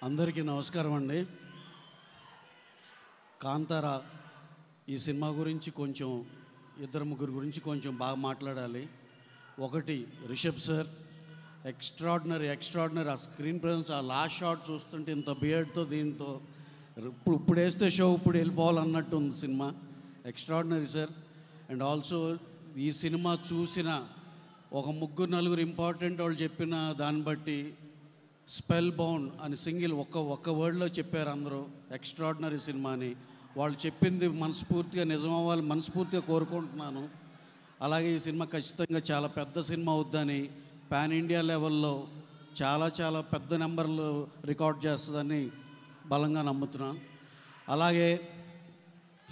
అందరికీ నమస్కారం అండి. కాంతారా ఈ సినిమా గురించి కొంచెం ఇద్దరు ముగ్గురు గురించి కొంచెం బాగా మాట్లాడాలి. ఒకటి రిషబ్ సార్, ఎక్స్ట్రాడినరీ ఆ స్క్రీన్ ప్రెజెన్స్, ఆ లాస్ట్ షాట్ చూస్తుంటే ఇంత బియర్డ్తో దీంతో ఇప్పుడు వేస్తే షో ఇప్పుడు వెళ్ళిపోవాలన్నట్టు ఉంది cinema. Extraordinary sir. And also ఈ సినిమా చూసిన ఒక ముగ్గురు నలుగురు ఇంపార్టెంట్ వాళ్ళు చెప్పిన దాన్ని బట్టి స్పెల్ బౌండ్ అని సింగిల్ ఒక్క వర్డ్లో చెప్పారు అందరూ. ఎక్స్ట్రాడినరీ సినిమా అని వాళ్ళు చెప్పింది మనస్ఫూర్తిగా నిజమవ్వాలి మనస్ఫూర్తిగా కోరుకుంటున్నాను. అలాగే ఈ సినిమా ఖచ్చితంగా చాలా పెద్ద సినిమా అవుద్దని, పాన్ ఇండియా లెవెల్లో చాలా పెద్ద నెంబర్లు రికార్డ్ చేస్తుందని బలంగా నమ్ముతున్నాను. అలాగే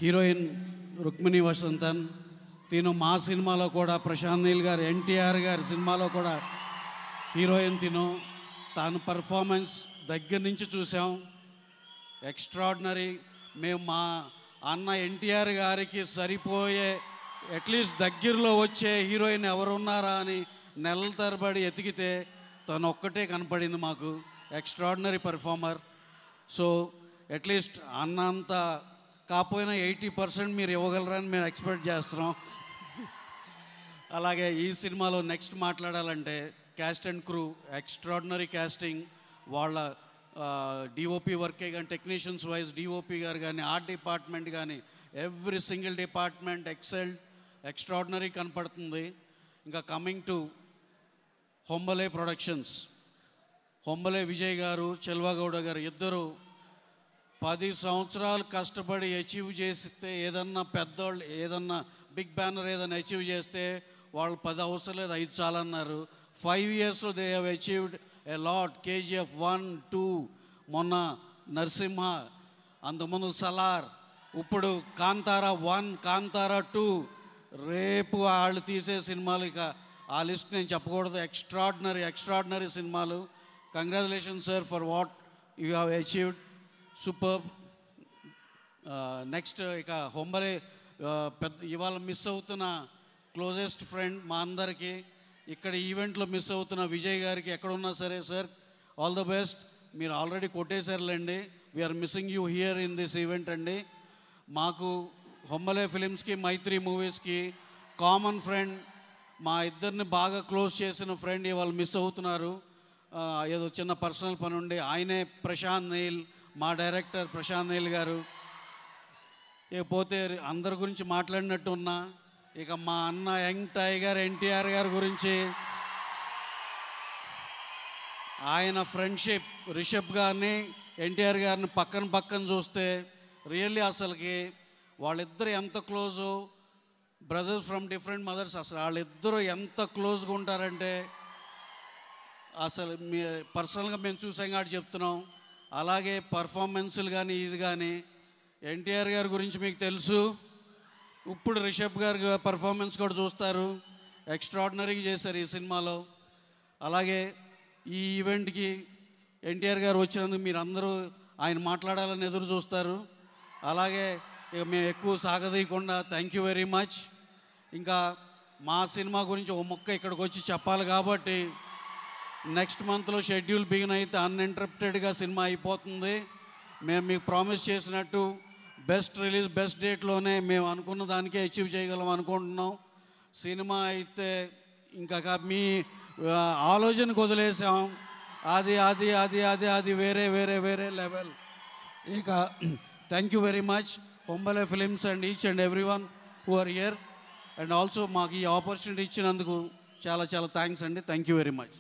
హీరోయిన్ రుక్మిణి వసంతన్, తిను మా సినిమాలో కూడా ప్రశాంత్ నీల్ గారు, ఎన్టీఆర్ గారి సినిమాలో కూడా హీరోయిన్ తాను పర్ఫార్మెన్స్ దగ్గర నుంచి చూసాం. ఎక్స్ట్రాడినరీ. మేము మా అన్న ఎన్టీఆర్ గారికి సరిపోయే అట్లీస్ట్ దగ్గరలో వచ్చే హీరోయిన్ ఎవరున్నారా అని నెలల తరబడి ఎతికితే తను ఒక్కటే కనపడింది మాకు. Extraordinary performer. సో అట్లీస్ట్ అన్నంత కాకపోయినా 80% మీరు ఇవ్వగలరని మేము ఎక్స్పెక్ట్ చేస్తున్నాం. అలాగే ఈ సినిమాలో నెక్స్ట్ మాట్లాడాలంటే caste and crew, extraordinary casting. వాళ్ళ డిఓపి వర్కే కానీ, టెక్నీషియన్స్ వైజ్ డిఓపి గారు కానీ, ఆర్ట్ డిపార్ట్మెంట్ కానీ, ఎవ్రీ సింగిల్ డిపార్ట్మెంట్ ఎక్స్ట్రాడినరీ కనపడుతుంది. ఇంకా coming to Hombale productions, Hombale Vijay గారు, చెల్వాగౌడ గారు ఇద్దరు 10 సంవత్సరాలు కష్టపడి అచీవ్ చేస్తే, ఏదన్నా పెద్దవాళ్ళు ఏదన్నా బిగ్ బ్యానర్ ఏదైనా అచీవ్ చేస్తే వాళ్ళు 10 అవసరం లేదు 5 చాలన్నారు. 5 yearsలో they have achieved a lot. KGF 1, 2, మొన్న నరసింహ, అంతకుముందు సలార్, ఇప్పుడు కాంతారా 1, కాంతారా 2, రేపు వాళ్ళు తీసే సినిమాలు ఇక ఆ లిస్ట్ నేను చెప్పకూడదు. ఎక్స్ట్రాడినరీ సినిమాలు. Congratulations sir for what you have achieved. Super. Next ఇక హొంబలే పెద్ద ఇవాళ మిస్ అవుతున్న క్లోజెస్ట్ ఫ్రెండ్ మా అందరికీ, ఇక్కడ ఈవెంట్లో మిస్ అవుతున్న విజయ్ గారికి ఎక్కడున్నా సరే సార్ ఆల్ ద బెస్ట్. మీరు ఆల్రెడీ కొట్టేశారులేండి. We're missing you here in this event అండి. మాకు హొంబలే ఫిలిమ్స్కి, మైత్రి మూవీస్కి కామన్ ఫ్రెండ్, మా ఇద్దరిని బాగా క్లోజ్ చేసిన ఫ్రెండ్ ఇవాళ మిస్ అవుతున్నారు. ఏదో చిన్న పర్సనల్ పని ఉండి. ఆయనే ప్రశాంత్ నీల్, మా డైరెక్టర్ ప్రశాంత్ నీల్ గారు. ఇకపోతే అందరి గురించి మాట్లాడినట్టు ఉన్నా, ఇక మా అన్న యంగ్ టైగర్ ఎన్టీఆర్ గారి గురించి, ఆయన ఫ్రెండ్షిప్, రిషబ్ గారిని ఎన్టీఆర్ గారిని పక్కన చూస్తే రియల్లీ అసలుకి వాళ్ళిద్దరు ఎంత close, brothers from different mothers. అసలు వాళ్ళిద్దరూ ఎంత క్లోజ్గా ఉంటారంటే అసలు మీ పర్సనల్గా మేము చూసాం కాబట్టి చెప్తున్నాం. అలాగే పర్ఫార్మెన్సులు కానీ ఇది కానీ, ఎన్టీఆర్ గారి గురించి మీకు తెలుసు. ఇప్పుడు రిషబ్ గారి పర్ఫార్మెన్స్ కూడా చూస్తారు. ఎక్స్ట్రాడినరీగా చేశారు ఈ సినిమాలో. అలాగే ఈ ఈవెంట్కి ఎన్టీఆర్ గారు వచ్చినందుకు మీరు అందరూ ఆయన మాట్లాడాలని ఎదురు చూస్తారు. అలాగే ఇక మేము ఎక్కువ సాగదీయకుండా థ్యాంక్ యూ వెరీ మచ్. ఇంకా మా సినిమా గురించి ఒక ముక్క ఇక్కడికి వచ్చి చెప్పాలి కాబట్టి, నెక్స్ట్ మంత్లో షెడ్యూల్ బిగిన్ అయితే అన్ఇంటరప్టెడ్గా సినిమా అయిపోతుంది. మేము మీకు ప్రామిస్ చేసినట్టు బెస్ట్ రిలీజ్ బెస్ట్ డేట్లోనే మేము అనుకున్న దానికే అచీవ్ చేయగలం అనుకుంటున్నాం. సినిమా అయితే ఇంకా మీ ఆలోచనకు వదిలేసాం. అది అది అది అది అది వేరే లెవెల్. ఇక thank you very much Hombale Films and each and every one who are here. And also మాకు ఈ ఆపర్చునిటీ ఇచ్చినందుకు చాలా థ్యాంక్స్ అండి. Thank you very much.